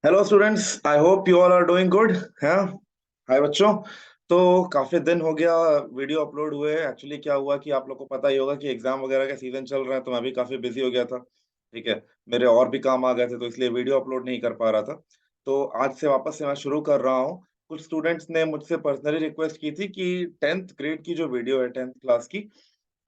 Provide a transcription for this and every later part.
Hello students, I hope you all are doing good. हैं? Hi बच्चों। तो काफी दिन हो गया वीडियो अपलोड हुए। एक्चुअली क्या हुआ कि आप लोग को पता ही होगा कि एग्जाम वगैरह का सीजन चल रहा है, तो मैं भी काफी बिजी हो गया था। ठीक है। मेरे और भी काम आ गए थे, तो इसलिए वीडियो अपलोड नहीं कर पा रहा था। तो आज से वापस से मैं शुरू कर रहा हूँ। कुछ स्टूडेंट्स ने मुझसे पर्सनली रिक्वेस्ट की थी कि 10th ग्रेड की जो वीडियो है, 10th क्लास की,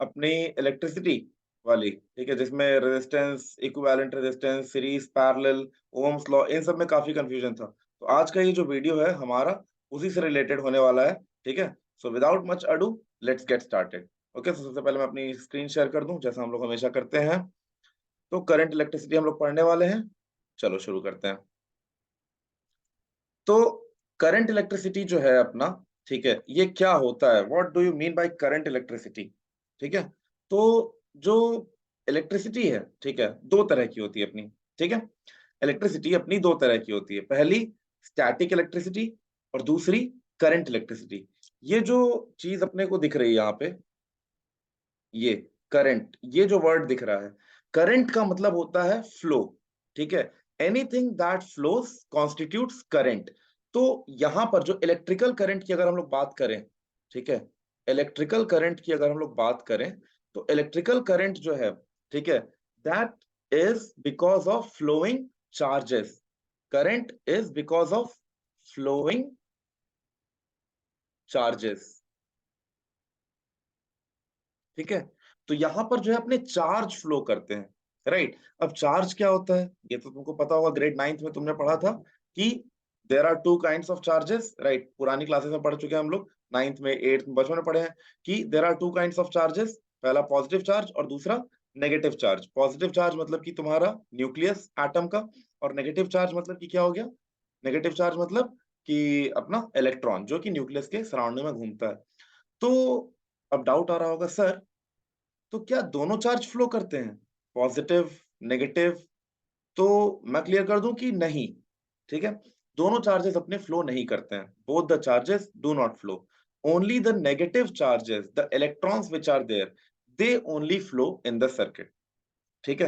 अपनी इलेक्ट्रिसिटी वाली, ठीक है, जिसमें resistance, equivalent resistance, series, parallel, Ohm's law, इन सब में काफी कंफ्यूजन था। तो आज का ये जो वीडियो है हमारा उसी से रिलेटेड होने वाला है। ठीक है। So without much ado, let's get started. Okay, तो सबसे पहले मैं अपनी स्क्रीन शेयर कर दूं, जैसा हम लोग हमेशा करते हैं। तो करंट इलेक्ट्रिसिटी हम लोग पढ़ने वाले हैं। चलो शुरू करते हैं। तो करंट इलेक्ट्रिसिटी जो है अपना, ठीक है, ये क्या होता है? What do you mean by current electricity? ठीक है। तो जो इलेक्ट्रिसिटी है, ठीक है, दो तरह की होती है अपनी। ठीक है। इलेक्ट्रिसिटी अपनी दो तरह की होती है। पहली स्टैटिक इलेक्ट्रिसिटी और दूसरी करंट इलेक्ट्रिसिटी। ये जो चीज अपने को दिख रही है यहाँ पे, ये करंट, ये जो वर्ड दिख रहा है, करंट का मतलब होता है फ्लो। ठीक है। Anything that flows constitutes current. तो यहां पर जो इलेक्ट्रिकल करंट की अगर हम लोग बात करें, ठीक है, इलेक्ट्रिकल करंट की अगर हम लोग बात करें, तो इलेक्ट्रिकल करंट जो है, ठीक है, that is because of flowing charges. Current is because of flowing charges. ठीक है। तो यहां पर जो है अपने चार्ज फ्लो करते हैं। राइट। अब चार्ज क्या होता है ये तो तुमको पता होगा, ग्रेड 9th में तुमने पढ़ा था कि there are two kinds of charges. Right, पुरानी क्लासेस में पढ़ चुके हैं हम लोग, 9th में, 8th में, बचपन में पढ़े हैं कि there are two kinds of charges. पहला पॉजिटिव चार्ज और दूसरा नेगेटिव चार्ज। पॉजिटिव चार्ज मतलब कि तुम्हारा न्यूक्लियस एटम का, और नेगेटिव चार्ज मतलब कि क्या हो गया? नेगेटिव चार्ज मतलब कि अपना इलेक्ट्रॉन जो कि न्यूक्लियस के सराउंडिंग में घूमता है। तो अब डाउट आ रहा होगा, सर तो क्या दोनों चार्ज फ्लो करते हैं, पॉजिटिव, नेगेटिव? तो मैं क्लियर कर दूं कि नहीं। ठीक है। दोनों चार्जेस अपने फ्लो नहीं करते हैं। Both the charges do not flow. Only the negative charges, the electrons which are there, they only flow in the circuit. ठीक है।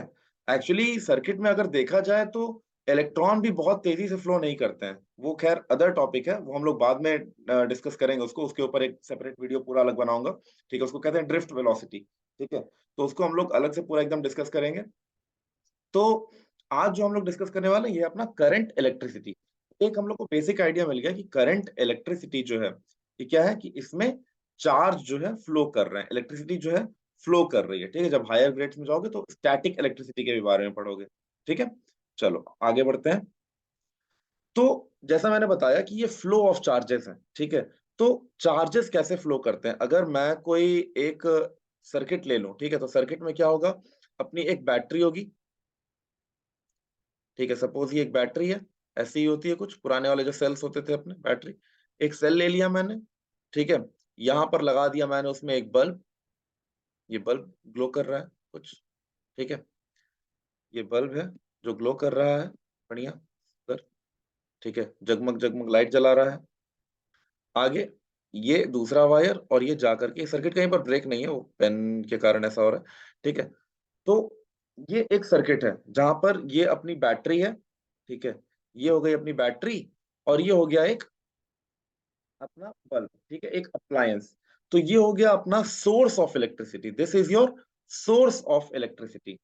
एक्चुअली सर्किट में अगर देखा जाए तो इलेक्ट्रॉन भी बहुत तेजी से फ्लो नहीं करते हैं। वो खैर अदर टॉपिक है, वो हम लोग बाद में डिस्कस करेंगे उसको, उसके ऊपर एक सेपरेट वीडियो पूरा अलग बनाऊंगा। ठीक है, उसको कहते हैं ड्रिफ्ट वेलोसिटी। ठीक है। तो उसको हम लोग अलग से पूरा एकदम डिस्कस करेंगे। तो आज जो हम लोग डिस्कस करने वाले हैं ये अपना करंट इलेक्ट्रिसिटी। एक हम लोग को बेसिक आइडिया मिल गया कि करंट इलेक्ट्रिसिटी जो है, ये क्या है कि इसमें चार्ज जो है फ्लो कर रहे हैं, इलेक्ट्रिसिटी जो है फ्लो कर रही है। ठीक है। जब हायर ग्रेड्स में जाओगे तो स्टैटिक इलेक्ट्रिसिटी के भी बारे में पढ़ोगे। ठीक है। चलो आगे बढ़ते हैं। तो जैसा मैंने बताया कि ये फ्लो ऑफ चार्जेस है। ठीक है। तो चार्जेस कैसे फ्लो करते हैं? अगर मैं कोई एक सर्किट ले लूं, ठीक है, तो सर्किट में क्या होगा? अपनी एक बैटरी होगी। ठीक है, सपोज ये एक बैटरी है। ऐसी ही होती है कुछ, पुराने वाले जो सेल्स होते थे अपने, बैटरी। एक सेल ले लिया मैंने। ठीक है। यहां पर लगा दिया मैंने उसमें एक बल्ब। ये बल्ब ग्लो कर रहा है कुछ। ठीक है। ये बल्ब है जो ग्लो कर रहा है, बढ़िया, सुंदर। ठीक है, जगमग जगमग लाइट जला रहा है। आगे ये दूसरा वायर, और ये जाकर के सर्किट कहीं पर ब्रेक नहीं है, वो पेन के कारण ऐसा हो रहा है। ठीक है। तो ये एक सर्किट है जहां पर ये अपनी बैटरी है। ठीक है। ये हो गई अपनी बैटरी, और ये हो गया एक अपना बल्ब। ठीक है, एक अप्लायंस। तो ये हो गया अपना source of electricity. This is your source of electricity.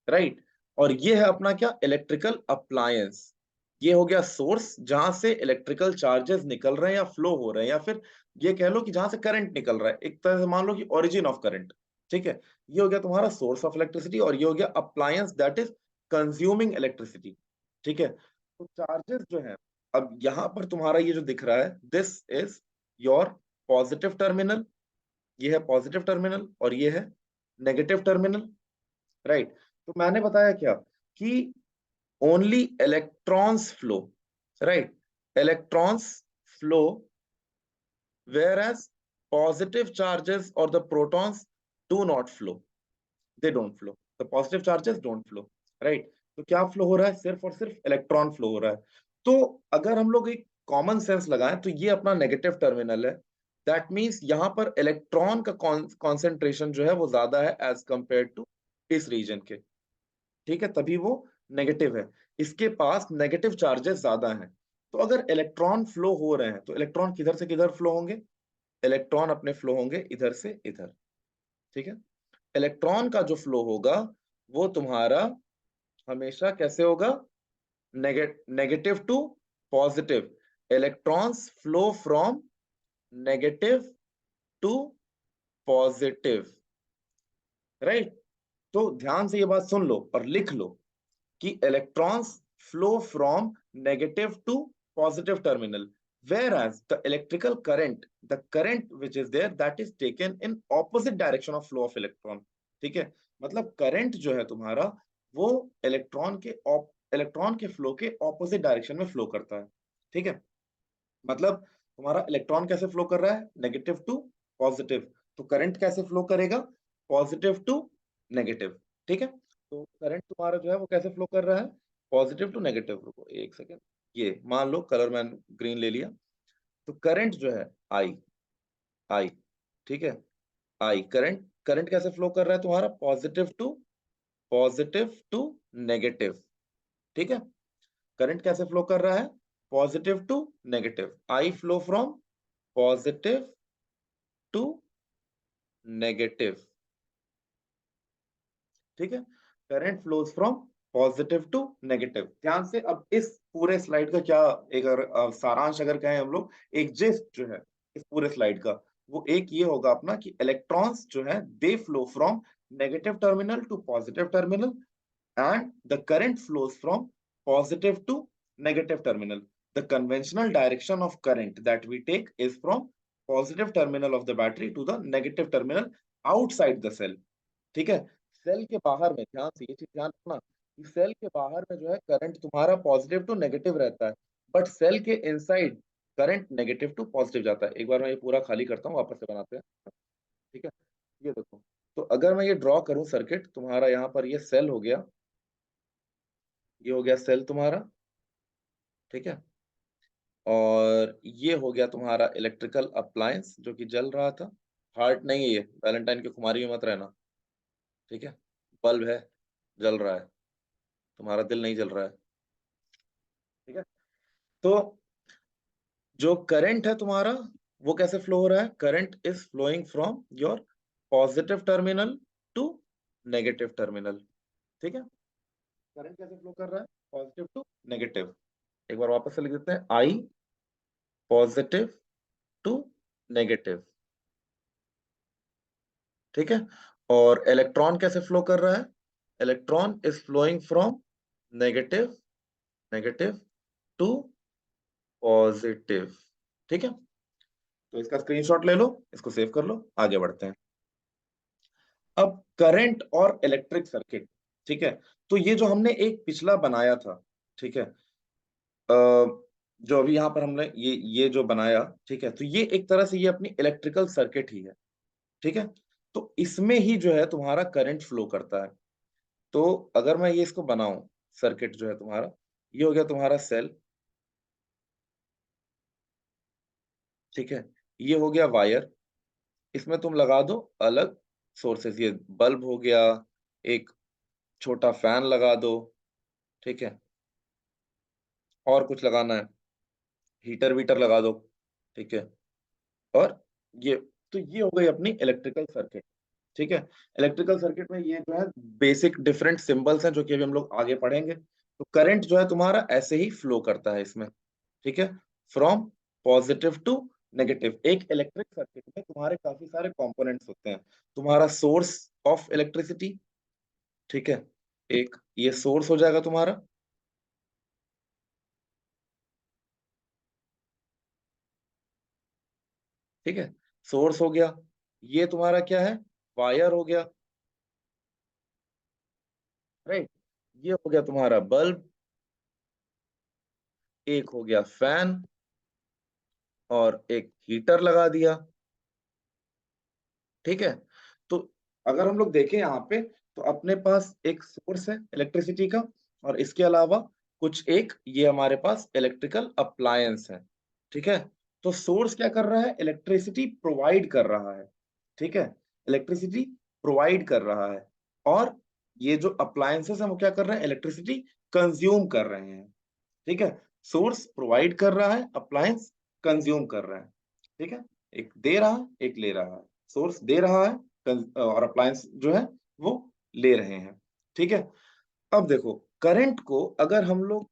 Right. और ये है अपना क्या? Electrical appliance. ये हो गया सोर्स जहां से इलेक्ट्रिकल चार्जेस निकल रहे हैं या फ्लो हो रहे हैं, या फिर ये कह लो कि जहां से करंट निकल रहा है, एक तरह से मान लो कि ओरिजिन ऑफ करंट। ठीक है। ये हो गया तुम्हारा सोर्स ऑफ इलेक्ट्रिसिटी, और ये हो गया appliance that is consuming electricity. ठीक है। तो चार्जेस जो है, अब यहां पर तुम्हारा ये जो दिख रहा है, this is your positive terminal. ये है पॉजिटिव टर्मिनल और ये है नेगेटिव टर्मिनल। राइट। तो मैंने बताया क्या कि only electrons flow. Right. Electrons flow, whereas positive charges और the protons do not flow. They don't flow, the positive charges don't flow. Right. तो क्या फ्लो हो रहा है? सिर्फ और सिर्फ इलेक्ट्रॉन फ्लो हो रहा है। तो अगर हम लोग एक कॉमन सेंस लगाएं तो ये अपना नेगेटिव टर्मिनल है। दैट मीन्स यहां पर इलेक्ट्रॉन का कॉन्सेंट्रेशन जो है वो ज्यादा है एज कंपेयर टू इस रीजन के। ठीक है, तभी वो नेगेटिव है। इसके पास नेगेटिव चार्जेस ज्यादा हैं। तो अगर इलेक्ट्रॉन फ्लो हो रहे हैं तो इलेक्ट्रॉन किधर से किधर फ्लो होंगे? इलेक्ट्रॉन अपने फ्लो होंगे इधर से इधर। ठीक है, इलेक्ट्रॉन का जो फ्लो होगा वो तुम्हारा हमेशा कैसे होगा? Negative to positive. Electrons flow from negative to positive, right? तो ध्यान से ये बात सुन लो और लिख लो कि electrons flow from negative to positive terminal, whereas the electrical current, the current which is there, that is taken in opposite direction of flow of electron। ठीक है, मतलब करंट जो है तुम्हारा वो इलेक्ट्रॉन के फ्लो के ऑपोजिट डायरेक्शन में फ्लो करता है। ठीक है, मतलब तुम्हारा इलेक्ट्रॉन कैसे फ्लो कर रहा है? Negative to positive. तो करंट कैसे फ्लो करेगा? Positive to negative. ठीक है, तो करंट तुम्हारा जो है वो कैसे फ्लो कर रहा है? Positive to negative. रुको एक सेकेंड, ये मान लो कलर मैंने ग्रीन ले लिया। तो करंट जो है आई, आई, ठीक है, आई करंट, करंट कैसे फ्लो कर रहा है तुम्हारा? Positive to negative. ठीक है, करंट कैसे फ्लो कर रहा है? Positive to negative. I flow from positive to negative. ठीक है, current flows from positive to negative. ध्यान से, अब इस पूरे स्लाइड का क्या एक सारांश अगर कहें हम लोग, एक जिस्ट जो है इस पूरे स्लाइड का, वो एक ये होगा अपना कि इलेक्ट्रॉन्स जो है they flow from negative terminal to positive terminal and the current flows from positive to negative terminal. The conventional direction of current that we take is from positive terminal of the battery to the negative terminal outside the cell। ठीक है, cell के बाहर में, ध्यान से ये चीज ध्यान रखना कि सेल के बाहर में जो है करंट तुम्हारा पॉजिटिव टू नेगेटिव रहता है, बट सेल के inside current negative to positive जाता है। एक बार मैं ये पूरा खाली करता हूँ, वापस से बनाते हैं। ठीक है, ये देखो, तो अगर मैं ये ड्रॉ करूं सर्किट तुम्हारा, यहाँ पर ये सेल हो गया, ये हो गया सेल तुम्हारा। ठीक है, और ये हो गया तुम्हारा इलेक्ट्रिकल अप्लायंस जो कि जल रहा था। हार्ट नहीं है ये, वैलेंटाइन की खुमारी में मत रहना। ठीक है, बल्ब है, जल रहा है, तुम्हारा दिल नहीं जल रहा है। ठीक है, तो जो करंट है तुम्हारा वो कैसे फ्लो हो रहा है? Current is flowing from your positive terminal to negative terminal. ठीक है, करंट कैसे फ्लो कर रहा है? Positive to negative. एक बार वापस से लिख देते हैं, आई पॉजिटिव टू नेगेटिव। ठीक है, और इलेक्ट्रॉन कैसे फ्लो कर रहा है? Electron is flowing from negative, negative to positive. ठीक है, तो इसका स्क्रीनशॉट ले लो, इसको सेव कर लो, आगे बढ़ते हैं। अब करंट और इलेक्ट्रिक सर्किट। ठीक है, तो ये जो हमने एक पिछला बनाया था, ठीक है, जो अभी यहाँ पर हमने ये जो बनाया, ठीक है, तो ये एक तरह से ये अपनी इलेक्ट्रिकल सर्किट ही है। ठीक है, तो इसमें ही जो है तुम्हारा करंट फ्लो करता है। तो अगर मैं ये इसको बनाऊं, सर्किट जो है तुम्हारा, ये हो गया तुम्हारा सेल। ठीक है, ये हो गया वायर, इसमें तुम लगा दो अलग सोर्सेस, ये बल्ब हो गया, एक छोटा फैन लगा दो। ठीक है, और कुछ लगाना है, हीटर वीटर लगा दो। ठीक है, और ये, तो ये हो गई अपनी इलेक्ट्रिकल सर्किट। ठीक है, इलेक्ट्रिकल सर्किट में ये जो है बेसिक डिफरेंट सिंबल्स हैं जो कि अभी हम लोग आगे पढ़ेंगे। तो करंट जो है तुम्हारा ऐसे ही फ्लो करता है इसमें। ठीक है, फ्रॉम पॉजिटिव टू नेगेटिव। एक इलेक्ट्रिक सर्किट में तुम्हारे काफी सारे कंपोनेंट्स होते हैं। तुम्हारा सोर्स ऑफ इलेक्ट्रिसिटी, ठीक है, एक ये सोर्स हो जाएगा तुम्हारा। ठीक है, सोर्स हो गया, ये तुम्हारा क्या है? वायर हो गया, राइट, ये हो गया तुम्हारा बल्ब, एक हो गया फैन, और एक हीटर लगा दिया। ठीक है, तो अगर हम लोग देखें यहाँ पे, तो अपने पास एक सोर्स है इलेक्ट्रिसिटी का, और इसके अलावा कुछ एक ये हमारे पास इलेक्ट्रिकल अप्लायंस है। ठीक है, तो सोर्स क्या कर रहा है? इलेक्ट्रिसिटी प्रोवाइड कर रहा है। ठीक है, इलेक्ट्रिसिटी प्रोवाइड कर रहा है, और ये जो अप्लायंसेस है वो क्या कर रहे हैं? इलेक्ट्रिसिटी कंज्यूम कर रहे हैं, ठीक है। सोर्स प्रोवाइड कर रहा है, अप्लायंस कंज्यूम कर रहा है, ठीक है। एक दे रहा है, एक ले रहा है। सोर्स दे रहा है और अप्लायंस जो है वो ले रहे हैं, ठीक है। अब देखो, करंट को अगर हम लोग,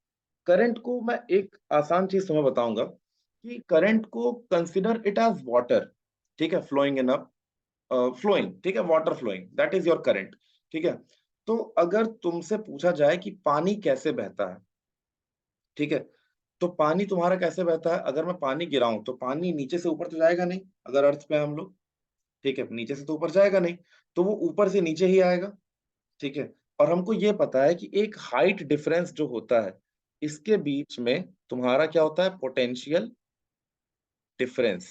करंट को मैं एक आसान चीज तुम्हें बताऊंगा कि करंट को कंसिडर इट एज वाटर, ठीक है, फ्लोइंग इन अ फ्लोइंग, ठीक है, water flowing, that is your current, ठीक है। तो अगर तुमसे पूछा जाए कि पानी कैसे बहता है, ठीक है, तो पानी तुम्हारा कैसे बहता है, अगर मैं पानी गिराऊं तो पानी नीचे से ऊपर तो जाएगा नहीं, अगर अर्थ पे हम लोग, ठीक है, नीचे से तो ऊपर जाएगा नहीं, तो वो ऊपर से नीचे ही आएगा, ठीक है। और हमको ये पता है कि एक हाइट डिफरेंस जो होता है, इसके बीच में तुम्हारा क्या होता है, पोटेंशियल डिफरेंस,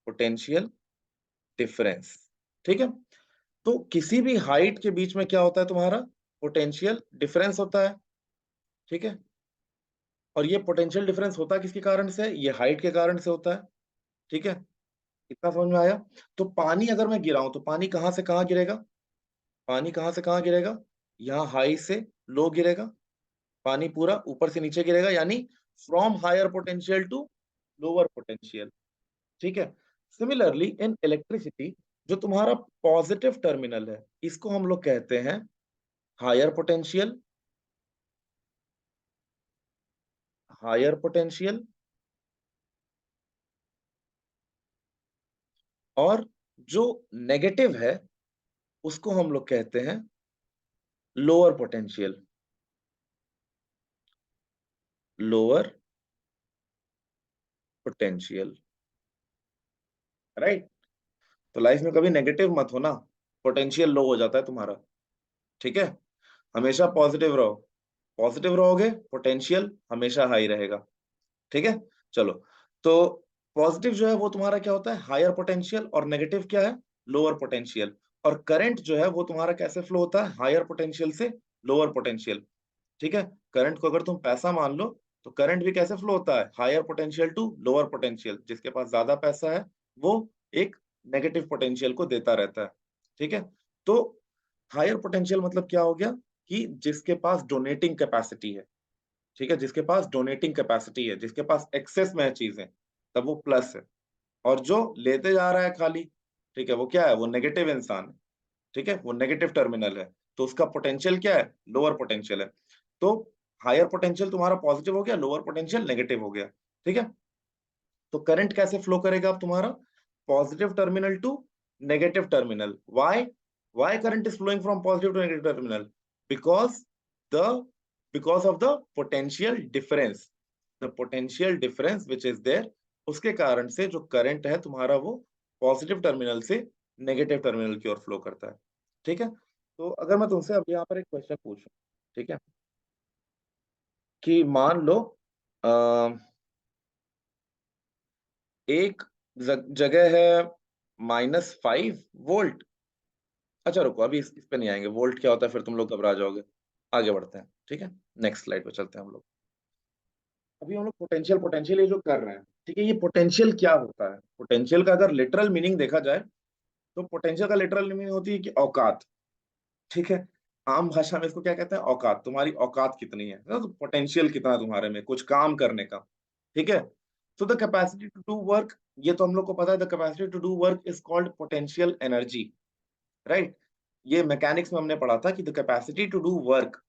पोटेंशियल डिफरेंस, ठीक है। तो किसी भी हाइट के बीच में क्या होता है, तुम्हारा पोटेंशियल डिफरेंस होता है, ठीक है। और ये पोटेंशियल डिफरेंस होता है किसके कारण से, ये हाइट के कारण से होता है, ठीक है। इतना समझ में आया। तो पानी अगर मैं गिराऊं तो पानी कहां से कहां गिरेगा, पानी कहां से कहां गिरेगा, यहाँ हाई से लो गिरेगा, पानी पूरा ऊपर से नीचे गिरेगा, यानी from higher potential to lower potential, ठीक है। सिमिलरली इन इलेक्ट्रिसिटी, जो तुम्हारा पॉजिटिव टर्मिनल है, इसको हम लोग कहते हैं हायर पोटेंशियल, हायर पोटेंशियल, और जो नेगेटिव है उसको हम लोग कहते हैं lower potential, lower potential, right. तो लाइफ में कभी नेगेटिव मत हो ना, पोटेंशियल लो हो जाता है तुम्हारा, ठीक है। हमेशा पॉजिटिव रहो, पॉजिटिव रहोगे पोटेंशियल हमेशा हाई रहेगा, ठीक है। चलो, तो पॉजिटिव जो है वो तुम्हारा क्या होता है, हायर पोटेंशियल, और नेगेटिव क्या है, लोअर पोटेंशियल। और करंट जो है वो तुम्हारा कैसे फ्लो होता है, हायर पोटेंशियल से लोअर पोटेंशियल, ठीक है। करंट को अगर तुम पैसा मान लो, तो करंट भी कैसे फ्लो होता है, higher potential to lower potential, जिसके पास ज्यादा पैसा है वो एक नेगेटिव पोटेंशियल को देता रहता है, ठीक है। तो हायर पोटेंशियल मतलब क्या हो गया, कि जिसके पास डोनेटिंग कैपेसिटी है, ठीक है, जिसके पास डोनेटिंग कैपेसिटी है, जिसके पास एक्सेस में है चीजें, तब वो प्लस है। और जो लेते जा रहा है खाली, ठीक है, वो क्या है, वो नेगेटिव इंसान है, ठीक है, वो नेगेटिव टर्मिनल है, तो उसका पोटेंशियल क्या है, लोअर पोटेंशियल है। तो हायर पोटेंशियल तुम्हारा पॉजिटिव हो गया, लोअर पोटेंशियल नेगेटिव हो गया, ठीक है। तो करंट कैसे फ्लो करेगा अब तुम्हारा, positive terminal to negative terminal. Why current is flowing from positive to negative terminal, because the because of the potential difference, the potential difference which is there, उसके कारण से जो करंट है तुम्हारा वो पॉजिटिव टर्मिनल से नेगेटिव टर्मिनल की ओर फ्लो करता है, ठीक है। तो अगर मैं तुमसे अब यहाँ पर एक क्वेश्चन पूछूं, ठीक है, कि मान लो अ, एक जगह है -5 वोल्ट, अच्छा रुको, अभी इस पे नहीं आएंगे, वोल्ट क्या होता है फिर तुम लोग घबरा जाओगे, आगे बढ़ते हैं, ठीक है। नेक्स्ट स्लाइड पे चलते हैं हम लोग। अभी हम लोग पोटेंशियल पोटेंशियल ये जो कर रहे हैं, ठीक है, ये पोटेंशियल क्या होता है, पोटेंशियल का अगर लिटरल मीनिंग देखा जाए, तो पोटेंशियल का लिटरल मीनिंग होती है कि औकात, ठीक है। आम भाषा में इसको क्या कहते हैं, औकात, तुम्हारी औकात कितनी है ना, तो पोटेंशियल कितना है तुम्हारे में कुछ काम करने का, ठीक है। तो the capacity to do work, ये तो हम लोग को पता है, the capacity to do work is called potential energy, right. ये मैकेनिक्स में हमने पढ़ा था कि the capacity to do work,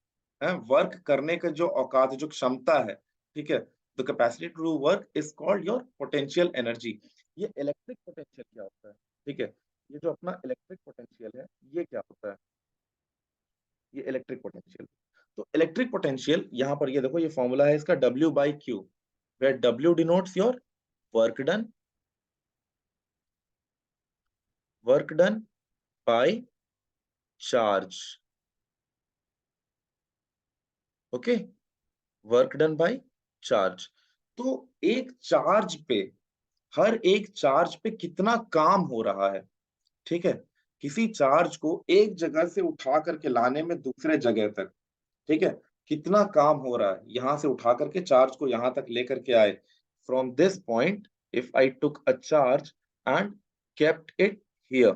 work करने का जो औकात, जो क्षमता है, ठीक है, the capacity to do work is called your potential energy. ये इलेक्ट्रिक पोटेंशियल क्या होता है, ठीक है, ये जो अपना इलेक्ट्रिक पोटेंशियल है, ये क्या होता है, ये इलेक्ट्रिक पोटेंशियल। तो इलेक्ट्रिक पोटेंशियल यहाँ पर ये देखो, ये फॉर्मूला है इसका, W/Q, where W denotes your work done, work done by charge, okay, work done by charge. तो एक चार्ज पे, हर एक चार्ज पे कितना काम हो रहा है, ठीक है, किसी चार्ज को एक जगह से उठा करके लाने में दूसरे जगह तक, ठीक है, कितना काम हो रहा है, यहां से उठा करके चार्ज को यहां तक लेकर के आए, from this point if I took a charge and kept it here,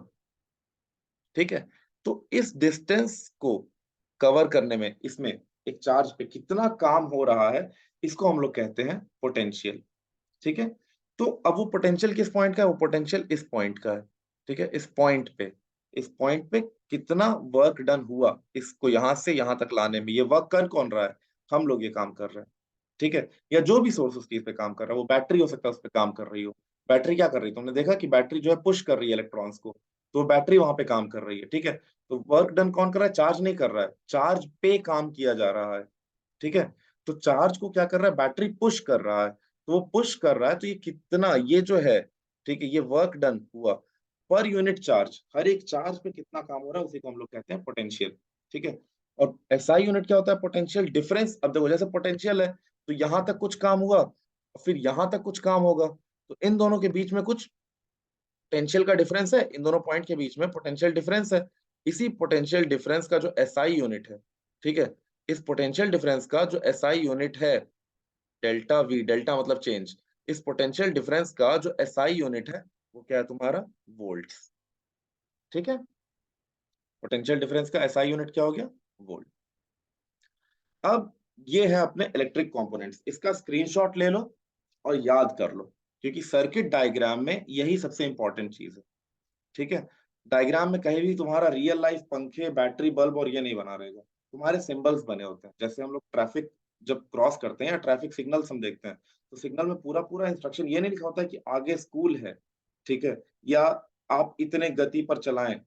ठीक है, तो इस डिस्टेंस को कवर करने में, इसमें एक चार्ज पे कितना काम हो रहा है, इसको हम लोग कहते हैं पोटेंशियल। ठीक है, तो अब वो पोटेंशियल किस पॉइंट का है, वो पोटेंशियल इस पॉइंट का है। ठीक है, इस पॉइंट पे कितना वर्क डन हुआ इसको यहां से यहां तक लाने में, ये वर्क कर कौन रहा है, हम लोग ये काम कर रहे हैं। ठीक है, या जो भी सोर्स उस चीज पे काम कर रहा है, वो बैटरी हो सकता है उस पे काम कर रही हो। बैटरी क्या कर रही है, तुमने देखा कि बैटरी जो है पुश कर रही है इलेक्ट्रॉन्स को, तो बैटरी वहां पे काम कर रही है। ठीक है, तो वर्क डन कौन कर रहा है, चार्ज नहीं कर रहा है, चार्ज पे काम किया जा रहा है। ठीक है, तो चार्ज को क्या कर रहा है, बैटरी पुश कर रहा है, तो वो पुश कर रहा है, तो ये कितना, ये जो है, ठीक है, ये वर्क डन हुआ पर यूनिट चार्ज, हर एक चार्ज पे कितना काम हो रहा है, उसी को हम लोग कहते हैं पोटेंशियल। ठीक है, और एसआई यूनिट क्या होता है, पोटेंशियल डिफरेंस। अब देखो, जैसे पोटेंशियल है तो यहां तक कुछ काम हुआ और फिर यहां तक कुछ काम होगा, तो इन दोनों के बीच में कुछ पोटेंशियल का डिफरेंस है, इन दोनों पॉइंट के बीच में पोटेंशियल डिफरेंस है। इसी पोटेंशियल डिफरेंस का जो एसआई यूनिट है, ठीक है, इस पोटेंशियल डिफरेंस का जो एसआई यूनिट है, डेल्टा वी, डेल्टा मतलब चेंज, इस पोटेंशियल डिफरेंस का जो एसआई यूनिट है वो क्या है तुम्हारा, वोल्ट्स। ठीक है, पोटेंशियल डिफरेंस का एसआई यूनिट क्या हो गया, वोल्ट। अब ये है अपने इलेक्ट्रिक कंपोनेंट्स, इसका स्क्रीनशॉट ले लो और याद कर लो, क्योंकि सर्किट डायग्राम में यही सबसे इंपॉर्टेंट चीज है। ठीक है, डायग्राम में कहीं भी तुम्हारा रियल लाइफ पंखे, बैटरी, बल्ब और ये नहीं बना रहेगा, तुम्हारे सिंबल्स बने होते हैं। जैसे हम लोग ट्रैफिक जब क्रॉस करते हैं या ट्रैफिक सिग्नल्स हम देखते हैं, तो सिग्नल में पूरा पूरा इंस्ट्रक्शन ये नहीं लिखा होता है कि आगे स्कूल है, ठीक है, या आप इतने गति पर चलाएं।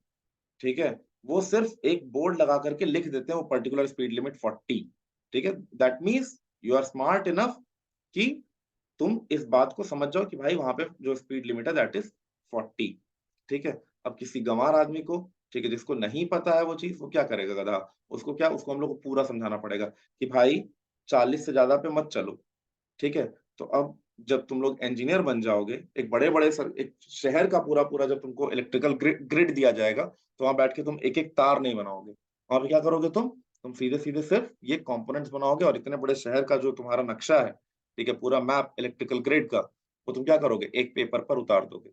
ठीक है, वो सिर्फ एक बोर्ड लगा करके लिख देते हैं वो पर्टिकुलर स्पीड लिमिट 40। ठीक है, that means you are smart enough कि तुम इस बात को समझ जाओ कि भाई वहां पे जो स्पीड लिमिट है दैट इज 40। ठीक है, अब किसी गंवार आदमी को, ठीक है, जिसको नहीं पता है वो चीज, वो क्या करेगा गधा, उसको क्या, उसको हम लोग को पूरा समझाना पड़ेगा कि भाई 40 से ज्यादा पे मत चलो। ठीक है, तो अब जब तुम लोग इंजीनियर बन जाओगे, एक बड़े बड़े सर, एक शहर का पूरा पूरा जब तुमको इलेक्ट्रिकल ग्रिड दिया जाएगा, तो वहां बैठ के तुम एक एक तार नहीं बनाओगे, वहां पे क्या करोगे तुम सीधे सीधे सिर्फ ये कंपोनेंट्स बनाओगे, और इतने बड़े शहर का जो तुम्हारा नक्शा है, ठीक है, पूरा मैप इलेक्ट्रिकल ग्रिड का, वो तुम क्या करोगे, एक पेपर पर उतार दोगे।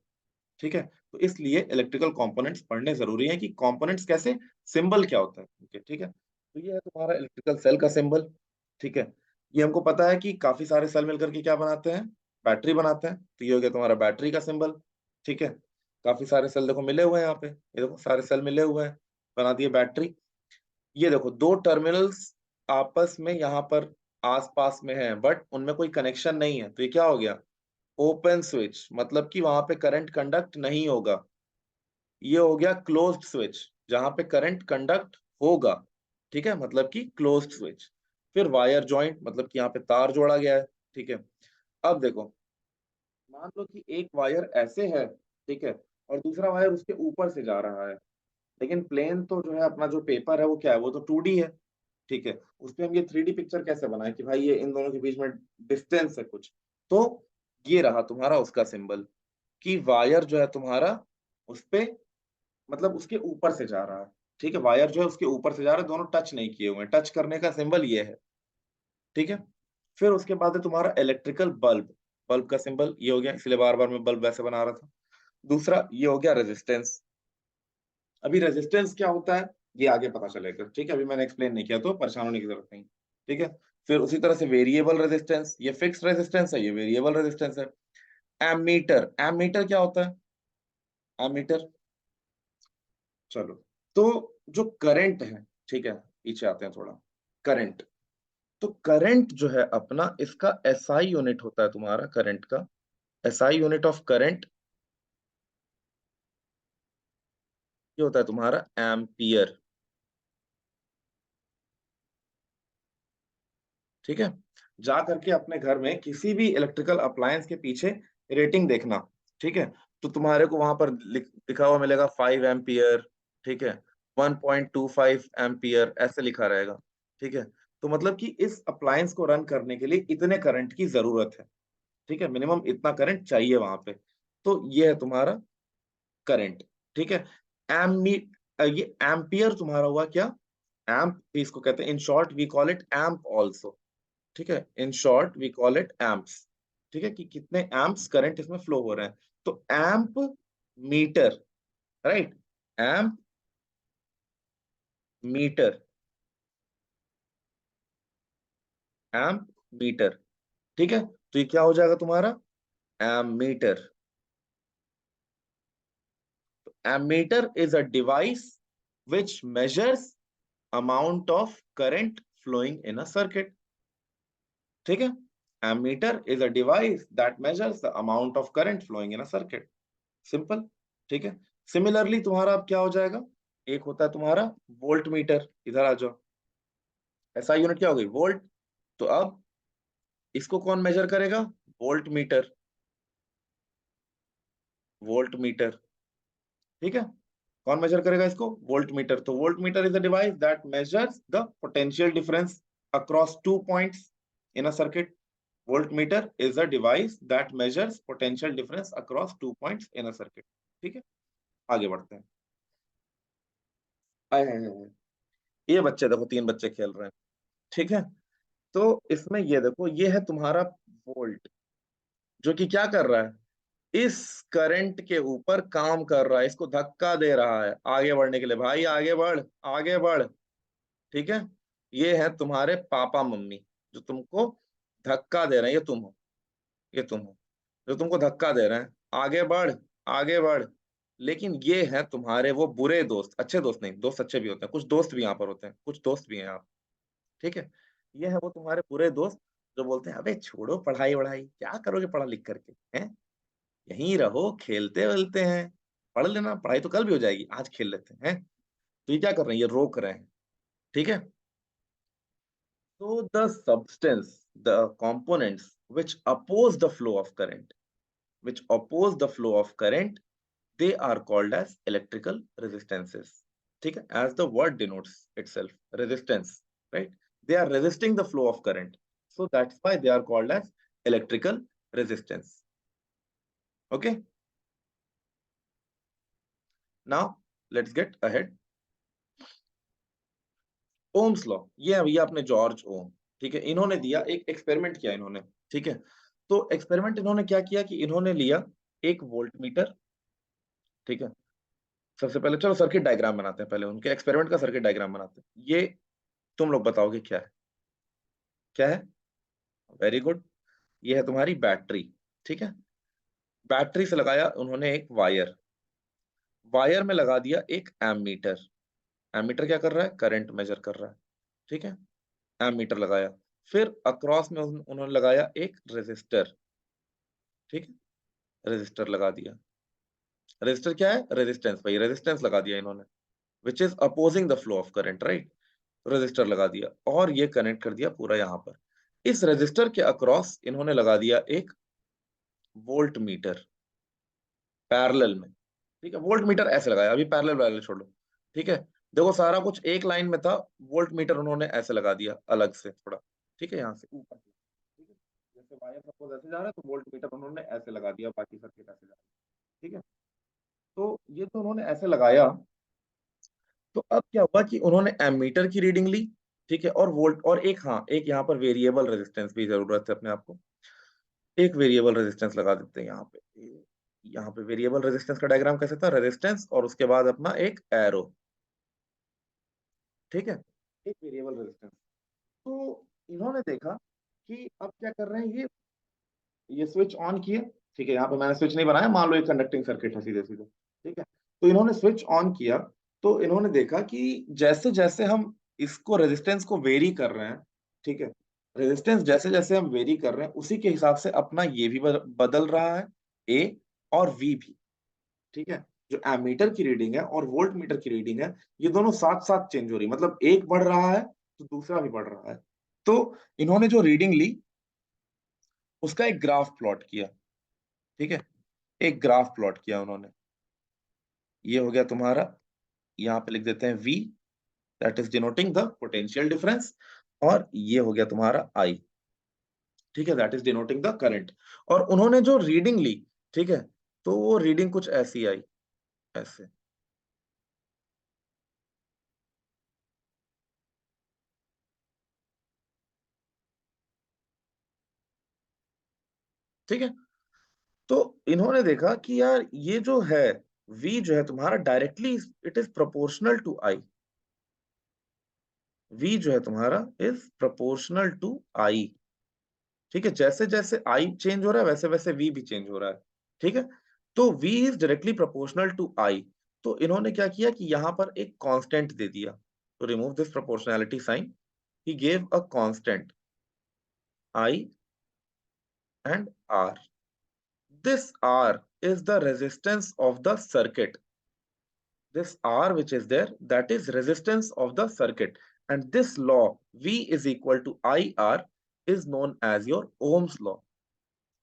ठीक है, तो इसलिए इलेक्ट्रिकल कंपोनेंट्स पढ़ने जरूरी है कि कंपोनेंट्स कैसे, सिंबल क्या होता है उनके। ठीक है, तो ये है तुम्हारा इलेक्ट्रिकल सेल का सिंबल। ठीक है, ये हमको पता है कि काफी सारे सेल मिलकर के क्या बनाते हैं, बैटरी बनाते हैं, तो ये हो गया तुम्हारा बैटरी का सिंबल। ठीक है, काफी सारे सेल देखो मिले हुए हैं यहाँ पे, ये देखो सारे सेल मिले हुए हैं, बना दिए बैटरी। ये देखो दो टर्मिनल्स आपस में यहाँ पर आसपास में हैं, बट उनमें कोई कनेक्शन नहीं है, तो ये क्या हो गया, ओपन स्विच, मतलब कि वहां पे करंट कंडक्ट नहीं होगा। ये हो गया क्लोज्ड स्विच, जहां पे करंट कंडक्ट होगा। ठीक है, मतलब कि क्लोज्ड स्विच। फिर वायर जॉइंट, मतलब कि यहाँ पे तार जोड़ा गया है। ठीक है, अब देखो, मान लो कि एक वायर ऐसे है, ठीक है, और दूसरा वायर उसके ऊपर से जा रहा है, लेकिन प्लेन तो जो है अपना जो पेपर है वो क्या है, वो तो 2D है। ठीक है, उस पे हम ये 3D पिक्चर कैसे बनाए कि भाई ये इन दोनों के बीच में डिस्टेंस है कुछ, तो ये रहा तुम्हारा उसका सिंबल, कि वायर जो है तुम्हारा उस पे, मतलब उसके ऊपर से जा रहा है। ठीक है, वायर जो है उसके ऊपर से जा रहा है, दोनों टच नहीं किए हुए हैं, टच करने का सिंबल ये है। ठीक है, फिर उसके बाद है तुम्हारा इलेक्ट्रिकल बल्ब, बल्ब का सिंबल ये हो गया, इसलिए बार बार मैं बल्ब वैसे बना रहा था। दूसरा ये हो गया रेजिस्टेंस। अभी रेजिस्टेंस क्या होता है ये आगे पता चलेगा। ठीक है, अभी मैंने एक्सप्लेन नहीं किया, तो परेशान होने की जरूरत नहीं। ठीक है, फिर उसी तरह से वेरिएबल रेजिस्टेंस, ये फिक्स रेजिस्टेंस है, ये वेरिएबल रेजिस्टेंस है। एमीटर, एमीटर क्या होता है, एमीटर, चलो, तो जो करंट है, ठीक है, पीछे आते हैं थोड़ा, करंट, तो करंट जो है अपना, इसका एसआई यूनिट होता है तुम्हारा करंट का, एसआई यूनिट ऑफ करंट ये होता है तुम्हारा एम्पियर। ठीक है, जा करके अपने घर में किसी भी इलेक्ट्रिकल अप्लायंस के पीछे रेटिंग देखना। ठीक है, तो तुम्हारे को वहां पर लिखा हुआ मिलेगा 5 एम्पियर। ठीक है, 1.25 एम्पियर ऐसे लिखा रहेगा। ठीक है, तो मतलब कि इस अप्लायंस को रन करने के लिए इतने करंट की जरूरत है। ठीक है, मिनिमम इतना करंट चाहिए वहां पे, तो ये है तुम्हारा करंट। ठीक है, एमी ये एम्पियर तुम्हारा हुआ क्या, एम्प भी इसको कहते हैं, in short we call it amp also. ठीक है, in short we call it amps. ठीक है, कि कितने एम्प्स करंट इसमें फ्लो हो रहे हैं, तो amp metre, right, amp metre, amp metre, ठीक है। तो ये क्या हो जाएगा तुम्हारा, ammeter. Ammeter is a device which measures amount of current flowing in a circuit. ठीक है, ammeter is a device that measures the amount of current flowing in a circuit. Simple, ठीक है। सिमिलरली तुम्हारा अब क्या हो जाएगा, एक होता है तुम्हारा वोल्ट मीटर, इधर आ जाओ। ऐसा यूनिट क्या हो गई, वोल्ट। तो अब इसको कौन मेजर करेगा, वोल्ट मीटर, वोल्ट मीटर, ठीक है। कौन मेजर करेगा इसको, वोल्ट मीटर। तो volt meter is a device that measures the potential difference across two points in a circuit. Volt meter is a device that measures potential difference across two points in a circuit, ठीक है। आगे बढ़ते हैं। आए हाय हाय हाय। ये बच्चे देखो, तीन बच्चे खेल रहे हैं, ठीक है। तो इसमें ये देखो, ये है तुम्हारा वोल्ट, जो कि क्या कर रहा है, इस करंट के ऊपर काम कर रहा है, इसको धक्का दे रहा है आगे बढ़ने के लिए, भाई आगे बढ़, आगे बढ़, ठीक है। ये है तुम्हारे पापा मम्मी, जो तुमको धक्का दे रहे हैं, ये तुम हो, ये तुम हो, जो तुमको धक्का दे रहे हैं, आगे बढ़, आगे बढ़। लेकिन ये है तुम्हारे वो बुरे दोस्त, अच्छे दोस्त नहीं, दोस्त अच्छे भी होते हैं, कुछ दोस्त भी यहाँ पर होते हैं, कुछ दोस्त भी हैं आप, ठीक है। ये है वो तुम्हारे बुरे दोस्त, जो बोलते हैं अबे छोड़ो पढ़ाई वढ़ाई, क्या करोगे पढ़ा लिख करके, हैं, यहीं रहो, खेलते वेलते हैं, पढ़ लेना, पढ़ाई तो कल भी हो जाएगी, आज खेल लेते हैं। तो ये क्या कर रहे हैं, ये रोक रहे हैं, ठीक है। So the substance, the components which oppose the flow of current, which oppose the flow of current, they are called as electrical resistances. ठीक है, as the word denotes itself, resistance, right? They are resisting the flow of current, so that's why they are called as electrical resistance. Okay, now let's get ahead. Ohm's law, ये है भैया अपने George ओम, ठीक है। इन्होंने दिया, एक experiment किया इन्होंने, ठीक है। तो एक्सपेरिमेंट इन्होंने क्या किया कि इन्होंने लिया एक वोल्ट मीटर, ठीक है। सबसे पहले चलो सर्किट डायग्राम बनाते हैं, पहले उनके एक्सपेरिमेंट का सर्किट डायग्राम बनाते हैं। ये तुम लोग बताओगे क्या है, क्या है, वेरी गुड। ये है तुम्हारी बैटरी, ठीक है। बैटरी से लगाया उन्होंने एक वायर, वायर में लगा दिया एक एमीटर। एमीटर क्या कर रहा है, करंट मेजर कर रहा है, ठीक है। एमीटर लगाया, फिर अक्रॉस में उन्होंने लगाया एक रेजिस्टर, ठीक है, रेजिस्टर लगा दिया। रेजिस्टर क्या है, रेजिस्टेंस, भाई रेजिस्टेंस लगा दिया इन्होंने, which is opposing the flow of current, right. Resistor लगा दिया और ये कनेक्ट कर दिया पूरा यहाँ पर। इस रेजिस्टर के अक्रॉस इन्होंने लगा दिया एक वोल्ट मीटर, पैरेलल में, ठीक है। वोल्ट मीटर ऐसे लगाया, अभी पैरेलल वाले छोड़ लो, ठीक है। देखो सारा कुछ एक लाइन में था, वोल्ट मीटर उन्होंने ऐसे लगा दिया अलग से थोड़ा, ठीक है, यहाँ से ऊपर, ठीक है। जैसे वायर सपोज ऐसे जा रहा है, तो वोल्ट मीटर उन्होंने ऐसे लगा दिया, बाकी सर्किट ऐसे जा रहा है, ठीक है। तो ये तो उन्होंने ऐसे लगाया। तो अब क्या हुआ कि उन्होंने एमीटर की रीडिंग ली, ठीक है, और वोल्ट, और एक, हाँ, एक यहाँ पर वेरिएबल रेजिस्टेंस भी जरूरत है अपने आपको, एक वेरिएबल रेजिस्टेंस लगा देते हैं यहाँ पे। यहाँ पे वेरिएबल रेजिस्टेंस का डायग्राम कैसे था, रेजिस्टेंस और उसके बाद अपना एक एरो, ठीक है, एक वेरिएबल रेजिस्टेंस। तो इन्होंने देखा कि अब क्या कर रहे हैं, ये स्विच ऑन किए, ठीक है। यहाँ पे मैंने स्विच नहीं बनाया, मान लो एक कंडक्टिंग सर्किट है सीधे सीधे, ठीक है। तो इन्होंने स्विच ऑन किया, तो इन्होंने देखा कि जैसे जैसे हम इसको रेजिस्टेंस को वेरी कर रहे हैं, ठीक है, रेजिस्टेंस जैसे जैसे हम वेरी कर रहे हैं, उसी के हिसाब से अपना ये भी बदल रहा है, ए और वी भी, ठीक है। जो एमीटर की रीडिंग है और वोल्ट मीटर की रीडिंग है, ये दोनों साथ साथ चेंज हो रही है, मतलब एक बढ़ रहा है तो दूसरा भी बढ़ रहा है। तो इन्होंने जो रीडिंग ली, उसका एक ग्राफ प्लॉट किया, ठीक है, एक ग्राफ प्लॉट किया उन्होंने। ये हो गया तुम्हारा, यहाँ पे लिख देते हैं V, that is denoting the potential difference, और ये हो गया तुम्हारा I, ठीक है, that is denoting the current. और उन्होंने जो रीडिंग ली, ठीक है, तो वो रीडिंग कुछ ऐसी आई, ऐसे, ठीक है। तो इन्होंने देखा कि यार ये जो है, V जो है तुम्हारा directly it is proportional to I, V जो है तुम्हारा इज प्रोपोर्शनल टू I। ठीक है, जैसे जैसे I चेंज हो रहा है वैसे वैसे V भी चेंज हो रहा है। ठीक है, तो V is directly proportional to I। तो इन्होंने क्या किया कि यहाँ पर एक कांस्टेंट दे दिया, तो remove this proportionality sign, he gave a constant I and R। This R is the resistance of the circuit. This R which is there, that is resistance of the circuit. And this law, V is equal to IR, is known as your Ohm's law.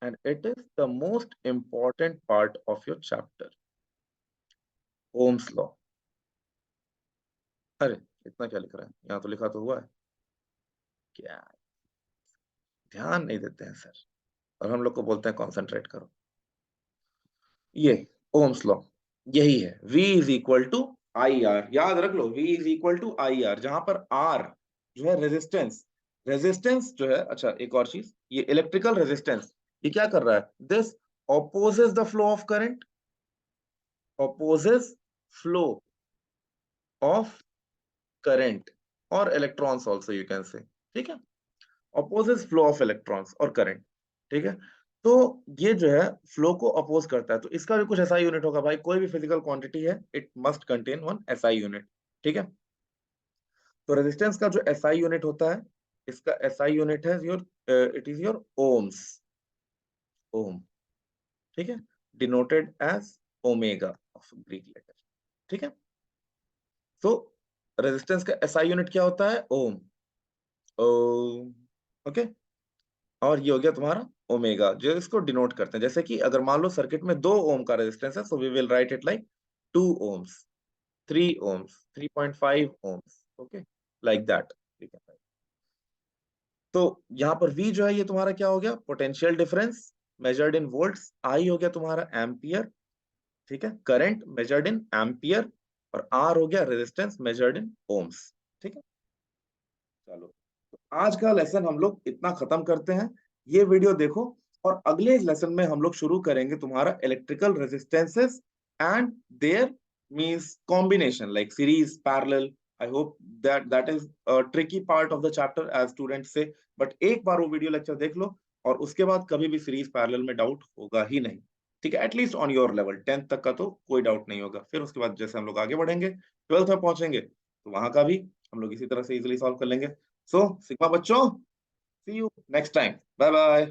And it is the most important part of your chapter, Ohm's law। अरे इतना क्या लिख रहा है, यहाँ तो लिखा तो हुआ है, क्या ध्यान नहीं देते हैं सर, और हम लोग को बोलते हैं कॉन्सेंट्रेट करो। ये ओम्स लॉ यही है, V is equal to I R, याद रख लो, V is equal to I R, जहां पर R जो है रेजिस्टेंस, रेजिस्टेंस जो है, अच्छा एक और चीज, ये इलेक्ट्रिकल रेजिस्टेंस, ये क्या कर रहा है, this opposes the flow of current, opposes flow of current और electrons also you can say. ठीक है, ऑपोजिट फ्लो ऑफ इलेक्ट्रॉन्स और करंट। ठीक है, तो ये जो है फ्लो को अपोज करता है, तो इसका भी कुछ एसआई यूनिट होगा भाई, कोई भी फिजिकल क्वांटिटी है it must contain one SI unit. ठीक है, तो रेजिस्टेंस का जो एसआई यूनिट होता है, इसका एसआई यूनिट है your, it is your ohms, ohm. ठीक है, denoted as omega of Greek letter. ठीक है, तो रेजिस्टेंस का एसआई यूनिट क्या होता है, ओम, ओम। ओके, और ये हो गया तुम्हारा ओमेगा, जो इसको डिनोट करते हैं, जैसे कि अगर मान लो सर्किट में 2 ओम का रेजिस्टेंस है, so we will write it like 2 ohms, 3 ohms, 3.5 ohms. Okay, like that. ठीक है, तो यहाँ पर V जो है ये तुम्हारा क्या हो गया, potential difference measured in volts, I हो गया तुम्हारा एम्पियर। ठीक है, करंट मेजर्ड इन एम्पियर, और R हो गया रेजिस्टेंस मेजर्ड इन ओम्स। ठीक है, चलो, तो आज का लेसन हम लोग इतना खत्म करते हैं, ये वीडियो देखो, और अगले लेसन में हम लोग शुरू करेंगे तुम्हारा electrical resistances and their means combination like series parallel. I hope that is a tricky part of the chapter as students से, बट एक बार वो वीडियो लेक्चर देख लो, और उसके बाद कभी भी सीरीज पैरेलल में डाउट होगा ही नहीं। ठीक है, at least on your level 10th तक का तो कोई डाउट नहीं होगा, फिर उसके बाद जैसे हम लोग आगे बढ़ेंगे 12th में पहुंचेंगे, तो वहां का भी हम लोग इसी तरह से इजिली सॉल्व कर लेंगे। सो सिग्मा बच्चों, see you next time, bye bye.